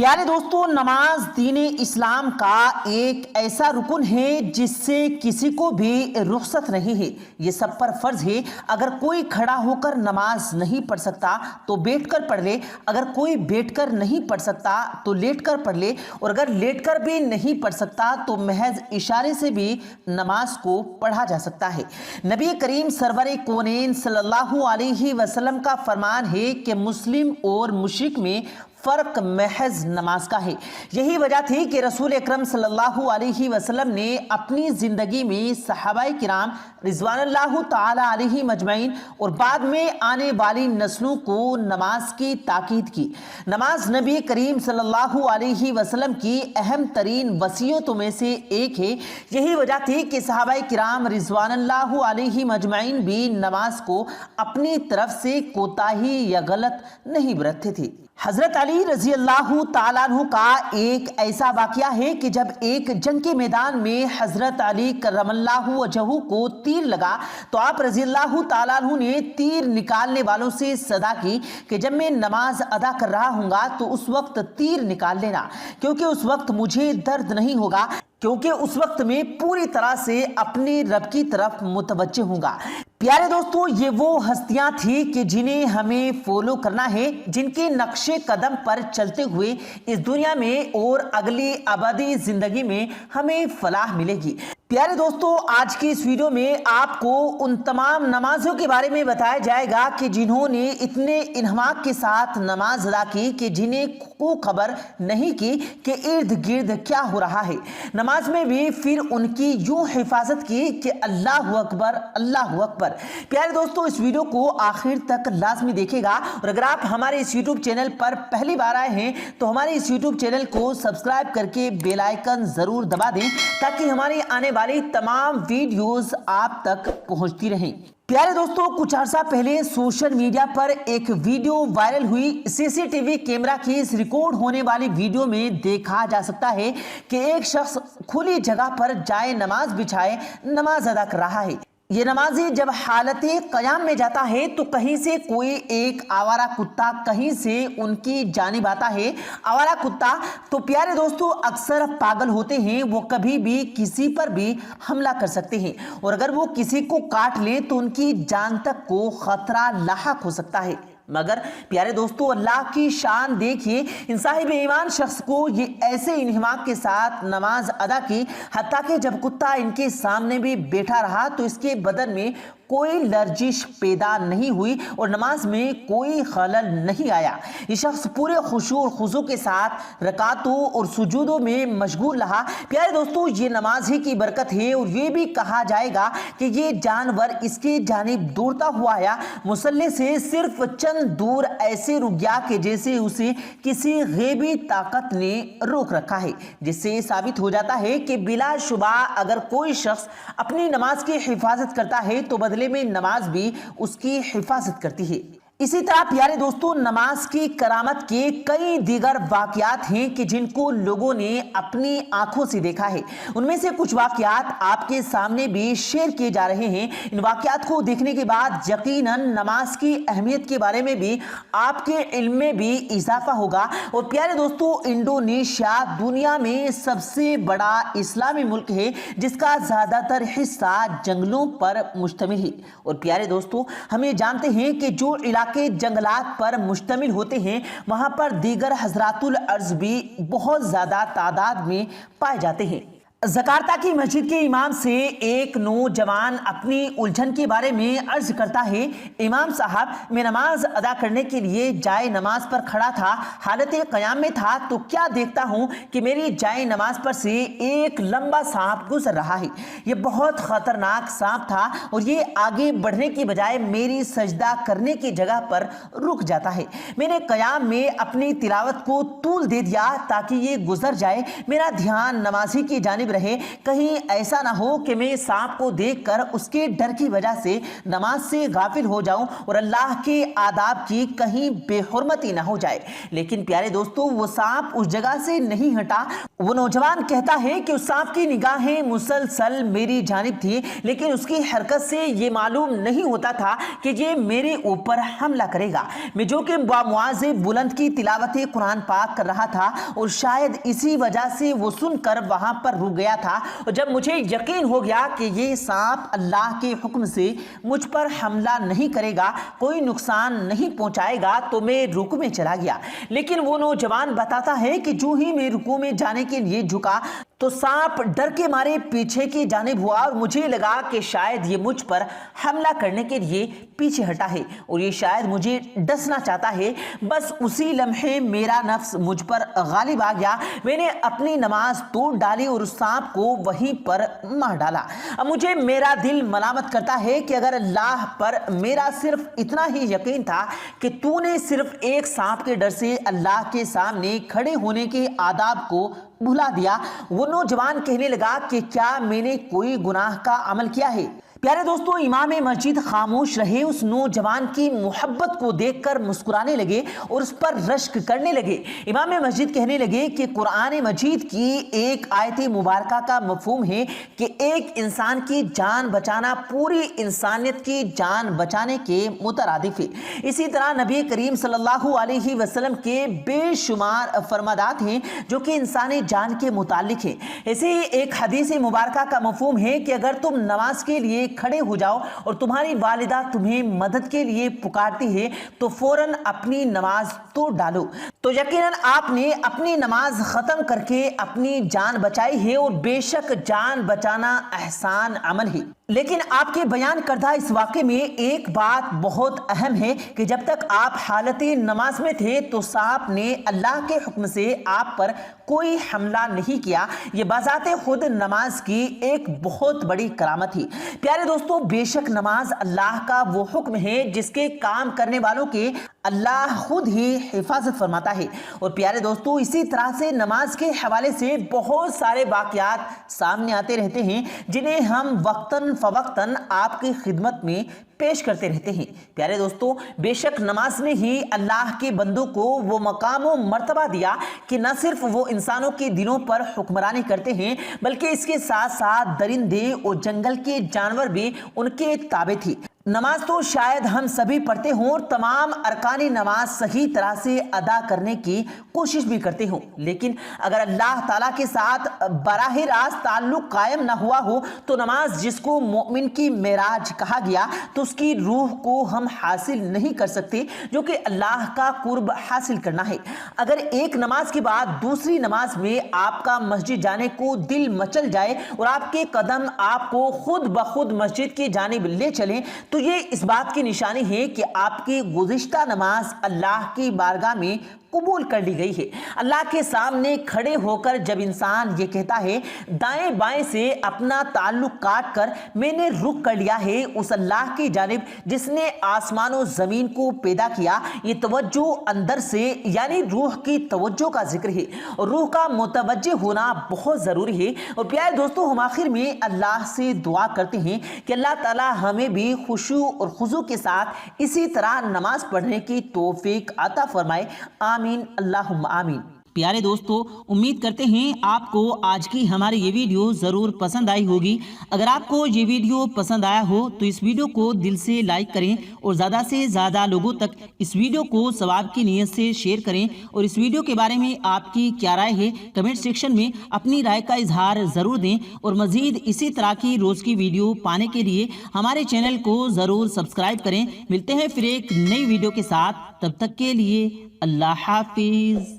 प्यारे दोस्तों, नमाज दीन इस्लाम का एक ऐसा रुकन है जिससे किसी को भी रुखसत नहीं है। ये सब पर फर्ज है। अगर कोई खड़ा होकर नमाज नहीं पढ़ सकता तो बैठकर पढ़ ले, अगर कोई बैठकर नहीं पढ़ सकता तो लेटकर पढ़ ले, और अगर लेटकर भी नहीं पढ़ सकता तो महज इशारे से भी नमाज को पढ़ा जा सकता है। नबी करीम सरवर कौनैन सल्लल्लाहु अलैहि वसल्लम का फरमान है कि मुस्लिम और मुशरिक में फ़र्क महज नमाज का है। यही वजह थी कि रसूल अकरम सल्लल्लाहु अलैहि वसल्लम ने अपनी ज़िंदगी में सहाबाए किराम रिज़वानुल्लाह ताला अलैहिम अजमईन और बाद में आने वाली नस्लों को नमाज की ताकीद की। नमाज नबी करीम सल्लल्लाहु अलैहि वसल्लम की अहम तरीन वसीयतों में से एक है। यही वजह थी कि सहाबाए किराम रिज़वानुल्लाह अलैहिम अजमईन भी नमाज को अपनी तरफ से कोताही या गलत नहीं बरतते थे। हजरत अली रजी अल्लाह ताला अन्हु का एक ऐसा वाक़या है कि जब एक जंग के मैदान में हजरत अली करमल्लाहु वजहू को तीर लगा तो आप रजी अल्लाह ताला अन्हु ने तीर निकालने वालों से सदा की कि जब मैं नमाज अदा कर रहा हूँगा तो उस वक्त तीर निकाल लेना, क्योंकि उस वक्त मुझे दर्द नहीं होगा, क्योंकि उस वक्त मैं पूरी तरह से अपने रब की तरफ मुतवज्जे हूँगा। प्यारे दोस्तों, ये वो हस्तियां थी कि जिन्हें हमें फॉलो करना है, जिनके नक्शे कदम पर चलते हुए इस दुनिया में और अगली अबदी जिंदगी में हमें फलाह मिलेगी। प्यारे दोस्तों, आज की इस वीडियो में आपको उन तमाम नमाजों के बारे में बताया जाएगा कि जिन्होंने इतने इन्हमाक के साथ नमाज अदा की कि जिन्हें को खबर नहीं की कि इर्द गिर्द क्या हो रहा है। नमाज में भी फिर उनकी यूं हिफाजत की कि अल्लाहु अकबर अल्लाहु अकबर। प्यारे दोस्तों, इस वीडियो को आखिर तक लाजमी देखेगा, और अगर आप हमारे इस यूट्यूब चैनल पर पहली बार आए हैं तो हमारे इस यूट्यूब चैनल को सब्सक्राइब करके बेल आइकन जरूर दबा दें ताकि हमारी आने वाली तमाम वीडियोस आप तक पहुंचती रहें। प्यारे दोस्तों, कुछ अर्सा पहले सोशल मीडिया पर एक वीडियो वायरल हुई। सीसीटीवी कैमरा की इस रिकॉर्ड होने वाली वीडियो में देखा जा सकता है कि एक शख्स खुली जगह पर जाए नमाज बिछाए नमाज अदा कर रहा है। ये नमाजी जब हालत क़याम में जाता है तो कहीं से कोई एक आवारा कुत्ता कहीं से उनकी जानिब आता है। आवारा कुत्ता तो प्यारे दोस्तों अक्सर पागल होते हैं, वो कभी भी किसी पर भी हमला कर सकते हैं, और अगर वो किसी को काट लें तो उनकी जान तक को खतरा लाहक हो सकता है। मगर प्यारे दोस्तों, अल्लाह की शान देखिए, इन साहिब ईमान शख्स को ये ऐसे इन्हिमाक के साथ नमाज अदा की, हत्ता कि जब कुत्ता इनके सामने भी बैठा रहा तो इसके बदन में कोई लर्जिश पैदा नहीं हुई और नमाज में कोई खलल नहीं आया। ये शख्स पूरे खुशू और खुजू के साथ रकातों और सुजूदों में मशगूल रहा। प्यारे दोस्तों, ये नमाज ही की बरकत है, और ये भी कहा जाएगा कि ये जानवर इसके जानिब दौड़ता हुआ आया, मुसल्ले से सिर्फ चंद दूर ऐसे रुक गया कि जैसे उसे किसी गैबी ताकत ने रोक रखा है, जिससे साबित हो जाता है कि बिला शुबा अगर कोई शख्स अपनी नमाज की हिफाजत करता है तो बदले में नमाज भी उसकी हिफाजत करती है। इसी तरह प्यारे दोस्तों, नमाज की करामत के कई दीगर वाक़यात हैं कि जिनको लोगों ने अपनी आंखों से देखा है। उनमें से कुछ वाक़यात आपके सामने भी शेयर किए जा रहे हैं। इन वाक़यात को देखने के बाद यकीनन नमाज की अहमियत के बारे में भी आपके इल्म में भी इजाफा होगा। और प्यारे दोस्तों, इंडोनेशिया दुनिया में सबसे बड़ा इस्लामी मुल्क है जिसका ज़्यादातर हिस्सा जंगलों पर मुश्तमिल है। और प्यारे दोस्तों, हम ये जानते हैं कि जो इलाके के जंगलात पर मुश्तमिल होते हैं वहां पर दीगर हजरातुल अर्ज भी बहुत ज्यादा तादाद में पाए जाते हैं। जकार्ता की मस्जिद के इमाम से एक नौजवान अपनी उलझन के बारे में अर्ज करता है, इमाम साहब, मैं नमाज अदा करने के लिए जाए नमाज पर खड़ा था, हालत क़याम में था, तो क्या देखता हूँ कि मेरी जाए नमाज पर से एक लंबा सांप गुजर रहा है। ये बहुत ख़तरनाक सांप था और ये आगे बढ़ने की बजाय मेरी सजदा करने की जगह पर रुक जाता है। मैंने क़याम में अपनी तिलावत को तूल दे दिया ताकि ये गुजर जाए। मेरा ध्यान नमाजी की जानिब جانب رہے، کہیں ایسا نہ ہو کہ میں سانپ کو دیکھ کر اس کے ڈر کی وجہ سے نماز سے غافل ہو جاؤں اور اللہ کے آداب کی کہیں بے حرمتی نہ ہو جائے۔ لیکن پیارے دوستو، وہ سانپ اس جگہ سے نہیں ہٹا۔ وہ نوجوان کہتا ہے کہ اس سانپ کی نگاہیں مسلسل میری جانب تھی، لیکن اس کی حرکت سے یہ معلوم نہیں ہوتا تھا کہ یہ میرے اوپر حملہ کرے گا۔ میں جو کہ بمواضع بلند کی تلاوت قرآن پاک کر رہا تھا اور شاید اسی وجہ سے وہ سن کر وہاں پر رک گیا تھا، اور جب مجھے یقین ہو گیا کہ یہ سانپ اللہ کے حکم سے مجھ پر حملہ نہیں کرے گا، کوئی نقصان نہیں پہنچائے گا، تو میں رکوع میں چلا گیا۔ لیکن وہ نوجوان بتاتا ہے کہ جو ہی میں رکوع میں جانے کے لیے جھکا تو سانپ ڈر کے مارے پیچھے کی جانب ہوا اور مجھے لگا کہ شاید یہ مجھ پر حملہ کرنے کے لیے پیچھے ہٹا ہے اور یہ شاید مجھے ڈسنا چاہتا ہے۔ بس اسی لمحے میرا نفس مجھ پر غالب آ گیا، میں نے اپنی نماز توڑ ڈالی اور اس سانپ کو وہیں پر مار ڈالا۔ اب مجھے میرا دل ملامت کرتا ہے کہ اگر اللہ پر میرا صرف اتنا ہی یقین تھا کہ تو نے صرف ایک سانپ کے ڈر سے اللہ کے سامنے کھڑے ہونے کے آداب کو بھلا دیا۔ وہ نوجوان کہنے لگا کہ کیا میں نے کوئی گناہ کا عمل کیا ہے؟ پیارے دوستو، امام مسجد خاموش رہے، اس نوجوان کی محبت کو دیکھ کر مسکرانے لگے اور اس پر رشک کرنے لگے۔ امام مسجد کہنے لگے کہ قرآن مجید کی ایک آیت مبارکہ کا مفہوم ہے کہ ایک انسان کی جان بچانا پوری انسانیت کی جان بچانے کے مترادف ہے۔ اسی طرح نبی کریم صلی اللہ علیہ وسلم کے بے شمار فرمودات ہیں جو کہ انسانی جان کے متعلق ہیں۔ ایسے ہی ایک حدیث مبارکہ کا مفہوم ہے کہ اگر تم نماز کے لیے کھڑے ہو جاؤ اور تمہاری والدہ تمہیں مدد کے لیے پکارتی ہے تو فوراً اپنی نماز توڑ ڈالو، تو یقیناً آپ نے اپنی نماز ختم کر کے اپنی جان بچائی ہے، اور بے شک جان بچانا احسان عمل ہے۔ لیکن آپ کے بیان کردہ اس واقعے میں ایک بات بہت اہم ہے کہ جب تک آپ حالت نماز میں تھے تو سانپ نے اللہ کے حکم سے آپ پر کوئی حملہ نہیں کیا۔ یہ بذات خود نماز کی ایک بہت بڑی کرامت ہے۔ پیارے دوستو، بے شک نماز اللہ کا وہ حکم ہے جس کے کام کرنے والوں کے اللہ خود ہی حفاظت فرماتا ہے۔ اور پیارے دوستو، اسی طرح سے نماز کے حوالے سے بہت سارے واقعات سامنے آتے رہتے ہیں جنہیں ہم وقتاً فوقتاً آپ کی خدمت میں پیش کرتے رہتے ہیں۔ پیارے دوستو، بے شک نماز نے ہی اللہ کے بندوں کو وہ مقام و مرتبہ دیا کہ نہ صرف وہ انسانوں کے دلوں پر حکمرانی کرتے ہیں بلکہ اس کے ساتھ ساتھ درندے اور جنگل کے جانور بھی ان کے تابع تھے۔ نماز تو شاید ہم سبھی پڑھتے ہوں اور تمام ارکان نماز صحیح طرح سے ادا کرنے کی کوشش بھی کرتے ہوں، لیکن اگر اللہ تعالیٰ کے ساتھ براہ راست تعلق قائم نہ ہوا ہو تو نماز، جس کو مومن کی معراج کہا گیا، تو اس کی روح کو ہم حاصل نہیں کر سکتے جو کہ اللہ کا قرب حاصل کرنا ہے۔ اگر ایک نماز کے بعد دوسری نماز میں آپ کا مسجد جانے کو دل مچل جائے اور آپ کے قدم آپ کو خود بخود مسجد کی جانب لے چلیں تو یہ اس بات کی نشانی ہے کہ آپ کی گزشتہ نماز اللہ کی بارگاہ میں قبول کر لی گئی ہے۔ اللہ کے سامنے کھڑے ہو کر جب انسان یہ کہتا ہے دائیں بائیں سے اپنا تعلق کاٹ کر میں نے رخ کر لیا ہے اس اللہ کی جانب جس نے آسمان و زمین کو پیدا کیا، یہ توجہ اندر سے یعنی روح کی توجہ کا ذکر ہے، اور روح کا متوجہ ہونا بہت ضروری ہے۔ اور پیارے دوستو، ہم آخر میں اللہ سے دعا کرتے ہیں کہ اللہ تعالی ہمیں بھی خشوع اور خضوع کے ساتھ اسی طرح نماز پڑھنے کی توفیق عطا فرمائے۔ آمین، اللہم آمین۔ پیارے دوستو، امید کرتے ہیں آپ کو آج کی ہماری یہ ویڈیو ضرور پسند آئی ہوگی۔ اگر آپ کو یہ ویڈیو پسند آیا ہو تو اس ویڈیو کو دل سے لائک کریں اور زیادہ سے زیادہ لوگوں تک اس ویڈیو کو ثواب کی نیت سے شیئر کریں، اور اس ویڈیو کے بارے میں آپ کی کیا رائے ہے کمنٹ سیکشن میں اپنی رائے کا اظہار ضرور دیں، اور مزید اسی طرح کی روز کی ویڈیو پانے کے لیے ہمارے چینل کو ضرور سبسکرائب کریں۔ ملتے ہیں پھر ایک نئی ویڈیو کے ساتھ، تب تک کے لیے اللہ حافظ۔